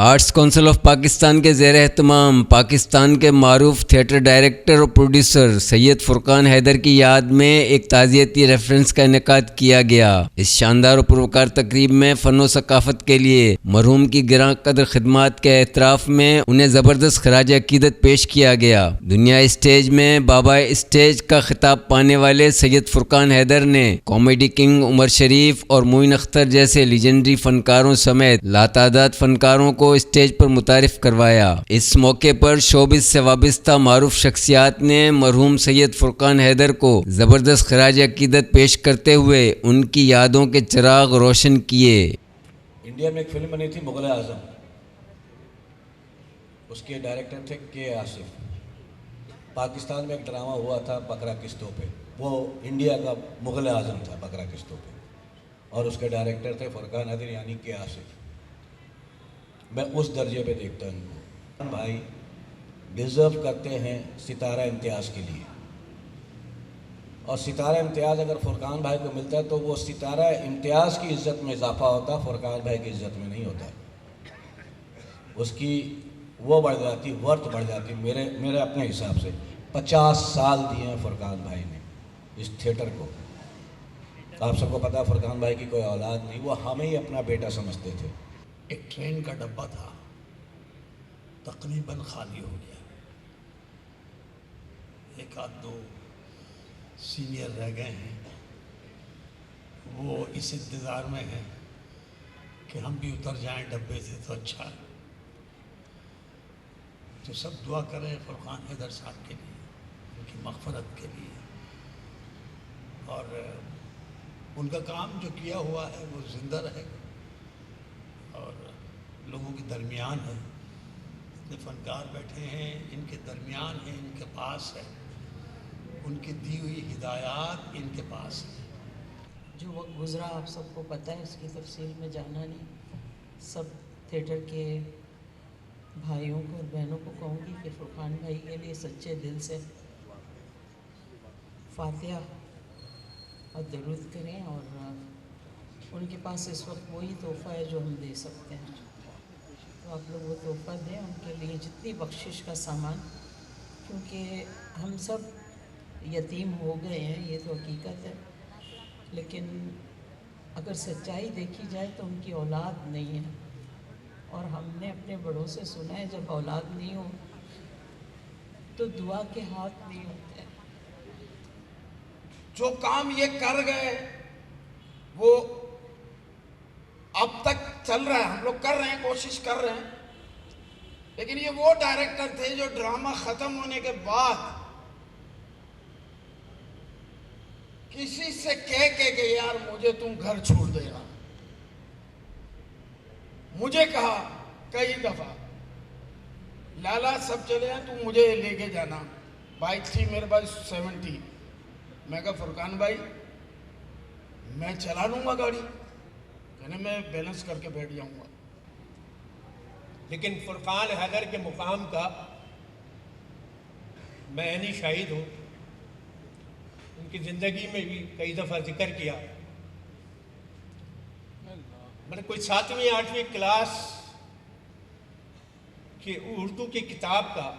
Arts council of Pakistan کے زیر اہتمام پاکستان کے معروف تھیٹر ڈائریکٹر اور پروڈیوسر سید فرقان حیدر کی یاد میں ایک تعزیتی ریفرنس کا انعقاد کیا گیا۔ اس شاندار و پروکار تقریب میں فن و ثقافت کے لیے مرحوم کی گراں قدر خدمات کے اعتراف میں انہیں زبردست خراج عقیدت پیش کیا گیا۔ دنیا اسٹیج میں بابا اسٹیج کا خطاب پانے والے سید فرقان حیدر نے کامیڈی کنگ عمر شریف اور معین اختر جیسے لیجنڈری فنکاروں سمیت لاتعداد فنکاروں کو اسٹیج پر متعارف کروایا۔ اس موقع پر شوبز سے وابستہ معروف شخصیات نے مرحوم سید فرقان حیدر کو زبردست خراج عقیدت پیش کرتے ہوئے ان کی یادوں کے چراغ روشن کیے۔ انڈیا میں ایک فلم بنی تھی مغل اعظم، اس کے ڈائریکٹر تھے کے آصف۔ پاکستان میں ایک ڈرامہ ہوا تھا بکرا قسطوں پہ، وہ انڈیا کا مغل اعظم تھا بکرا قسطوں پہ، اور اس کے ڈائریکٹر تھے فرقان حیدر یعنی کے آصف۔ میں اس درجے پہ دیکھتا ہوں بھائی ڈیزرو کرتے ہیں ستارہ امتیاز کے لیے، اور ستارہ امتیاز اگر فرقان بھائی کو ملتا ہے تو وہ ستارہ امتیاز کی عزت میں اضافہ ہوتا، فرقان بھائی کی عزت میں نہیں ہوتا، اس کی وہ بڑھ جاتی، ورث بڑھ جاتی۔ میرے اپنے حساب سے 50 سال دیے ہیں فرقان بھائی نے اس تھیٹر کو۔ آپ سب کو پتا فرقان بھائی کی کوئی اولاد نہیں، وہ ہمیں ہی اپنا بیٹا سمجھتے تھے۔ ایک ٹرین کا ڈبہ تھا، تقریباً خالی ہو گیا، ایک آدھ دو سینئر رہ گئے ہیں، وہ اس انتظار میں ہیں کہ ہم بھی اتر جائیں ڈبے سے تو اچھا ہے۔ تو سب دعا کریں فرقان حیدر صاحب کے لیے، ان کی مغفرت کے لیے، اور ان کا کام جو کیا ہوا ہے وہ زندہ رہے گا اور لوگوں کے درمیان ہے۔ اتنے فنکار بیٹھے ہیں، ان کے درمیان ہیں، ان کے پاس ہے، ان کی دی ہوئی ہدایات ان کے پاس ہے۔ جو وقت گزرا آپ سب کو پتہ ہے، اس کی تفصیل میں جانا نہیں۔ سب تھیٹر کے بھائیوں کو اور بہنوں کو کہوں گی کہ فرقان بھائی کے لیے سچے دل سے فاتحہ اور درود کریں، اور ان کے پاس اس وقت وہی تحفہ ہے جو ہم دے سکتے ہیں، تو آپ لوگ وہ تحفہ دیں ان کے لیے، جتنی بخشش کا سامان، کیونکہ ہم سب یتیم ہو گئے ہیں، یہ تو حقیقت ہے، لیکن اگر سچائی دیکھی جائے تو ان کی اولاد نہیں ہے، اور ہم نے اپنے بڑوں سے سنا ہے جب اولاد نہیں ہو تو دعا کے ہاتھ نہیں ہوتے۔ جو کام یہ کر گئے وہ اب تک چل رہا ہے، ہم لوگ کر رہے ہیں، کوشش کر رہے ہیں، لیکن یہ وہ ڈائریکٹر تھے جو ڈرامہ ختم ہونے کے بعد کسی سے کہہ کے کہ یار مجھے تم گھر چھوڑ دینا، مجھے کہا کئی دفعہ لالا سب چلے ہیں تم مجھے لے کے جانا، بائک تھی میرے پاس 70، میں کہا فرقان بھائی میں چلا لوں گا گاڑی، کہنے میں بیلنس کر کے بیٹھ جاؤں گا۔ لیکن فرقان حیدر کے مقام کا میں عینی شاہد ہوں، ان کی زندگی میں بھی کئی دفعہ ذکر کیا۔ میں نے کوئی 7ویں 8ویں کلاس کی اردو کی کتاب کا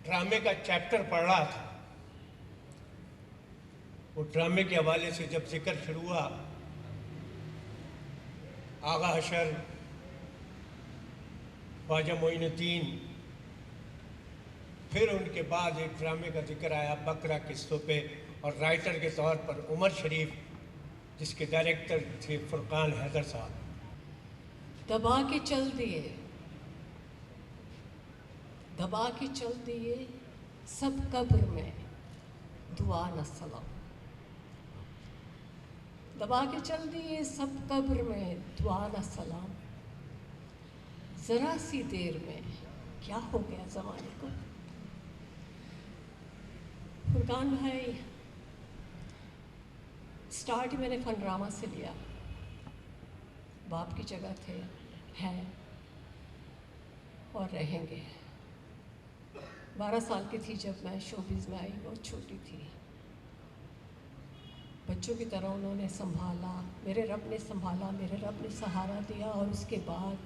ڈرامے کا چیپٹر پڑھ رہا تھا، وہ ڈرامے کے حوالے سے جب ذکر شروع ہوا، آغا حشر، خواجہ معین الدین، پھر ان کے بعد ایک ڈرامے کا ذکر آیا بکرا قسطوں پہ، اور رائٹر کے طور پر عمر شریف، جس کے ڈائریکٹر تھے فرقان حیدر صاحب۔ دبا کے چل دیے، دبا کے چل دیے، سب قبر میں دعا نہ سلام، دبا کے چل دیے سب قبر میں دعا نہ سلام، ذرا سی دیر میں کیا ہو گیا زمانے کو۔ فرقان بھائی سٹارٹ میں نے فن ڈرامہ سے لیا، باپ کی جگہ تھے، ہیں اور رہیں گے۔ 12 سال کی تھی جب میں شوبز میں آئی، بہت چھوٹی تھی۔ بچوں کی طرح انہوں نے سنبھالا، میرے رب نے سنبھالا، میرے رب نے سہارا دیا، اور اس کے بعد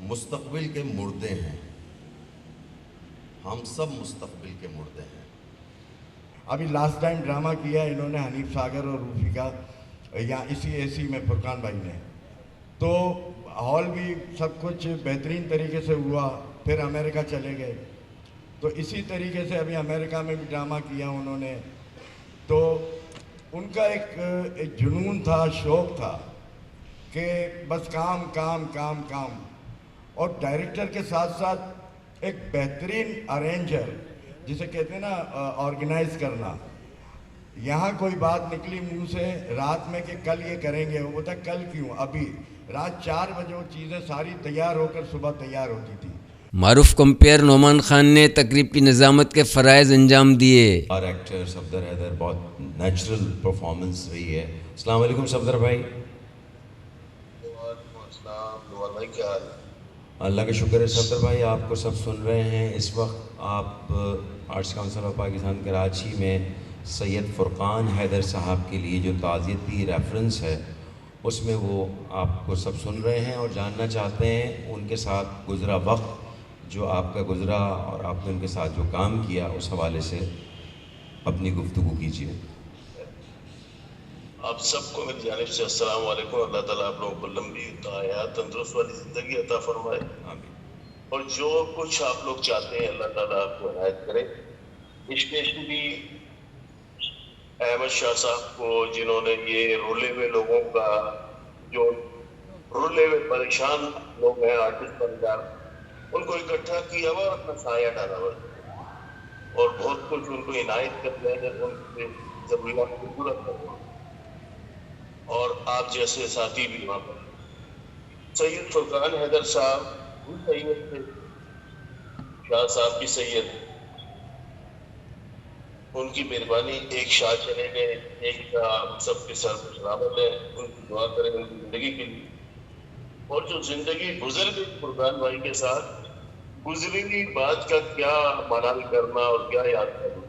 مستقبل کے مردے ہیں، ہم سب مستقبل کے مردے ہیں۔ ابھی لاسٹ ٹائم ڈرامہ کیا انہوں نے حنیف ساگر اور روفی کا، یا اسی اے سی میں فرقان بھائی نے، تو ہال بھی سب کچھ بہترین طریقے سے ہوا، پھر امریکہ چلے گئے، تو اسی طریقے سے ابھی امریکہ میں بھی ڈرامہ کیا انہوں نے۔ تو ان کا ایک جنون تھا، شوق تھا کہ بس کام کام کام کام، اور ڈائریکٹر کے ساتھ ساتھ ایک بہترین ارینجر، جسے کہتے ہیں نا آرگنائز کرنا۔ یہاں کوئی بات نکلی منہ سے رات میں کہ کل یہ کریں گے، وہ بولا کل کیوں، ابھی رات 4 بجے وہ چیزیں ساری تیار ہو کر صبح تیار ہوتی تھی۔ معروف کمپیئر نعمان خان نے تقریب کی نظامت کے فرائض انجام دیے۔ اور ایکٹر صفدر حیدر، بہت نیچرل پرفارمنس رہی ہے۔ السلام علیکم صفدر بھائی۔ وعلیکم السلام، نور بھائی کیا حال ہے؟ اللہ کا شکر ہے صفدر بھائی، آپ کو سب سن رہے ہیں اس وقت۔ آپ arts council of Pakistan Karachi میں سید فرقان حیدر صاحب کے لیے جو تعزیتی ریفرنس ہے اس میں وہ آپ کو سب سن رہے ہیں اور جاننا چاہتے ہیں ان کے ساتھ گزرا وقت جو آپ کا گزرا اور آپ نے ان کے ساتھ جو کام کیا، اس حوالے سے اپنی گفتگو کیجیے۔ آپ سب کو میری جانب سے السلام علیکم۔ اللہ تعالیٰ آپ لوگوں کو لمبی حیات، تندرست والی زندگی عطا فرمائے، اور جو کچھ آپ لوگ چاہتے ہیں اللہ تعالیٰ آپ کو عنایت کرے۔ اسپیشلی احمد شاہ صاحب کو، جنہوں نے یہ رولے ہوئے لوگوں کا، جو رولے ہوئے پریشان لوگ ہیں آرٹسٹ فنکار، ان کو اکٹھا کیا ہوا اور اپنا سایہ ڈالا ہوا، اور بہت کچھ ان کو عنایت کرتے ہیں، ان کی ضروریات کو پورا کرتے ہیں، اور آپ جیسے ساتھی بھی وہاں پر۔ سید فرقان حیدر صاحب بھی سید تھے، شاہ صاحب بھی سید، ان کی مہربانی، ایک شاہ چلے گئے، ایک شاہ سب کے ساتھ سلامت ہے، ان کی دعا کریں ان کی زندگی کے لیے۔ اور جو زندگی گزر گئی فرقان بھائی کے ساتھ، گزری ہوئی بات کا کیا منال کرنا اور کیا یاد کرنا۔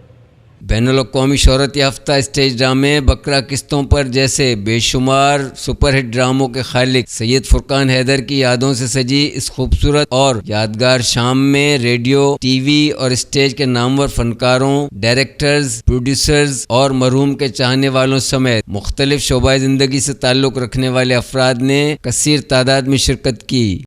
بین الاقوامی شہرت یافتہ اسٹیج ڈرامے بکرا قسطوں پر جیسے بے شمار سپر ہٹ ڈراموں کے خالق سید فرقان حیدر کی یادوں سے سجی اس خوبصورت اور یادگار شام میں ریڈیو، ٹی وی اور اسٹیج کے نامور فنکاروں، ڈائریکٹرز، پروڈیوسرز اور مرحوم کے چاہنے والوں سمیت مختلف شعبۂ زندگی سے تعلق رکھنے والے افراد نے کثیر تعداد میں شرکت کی۔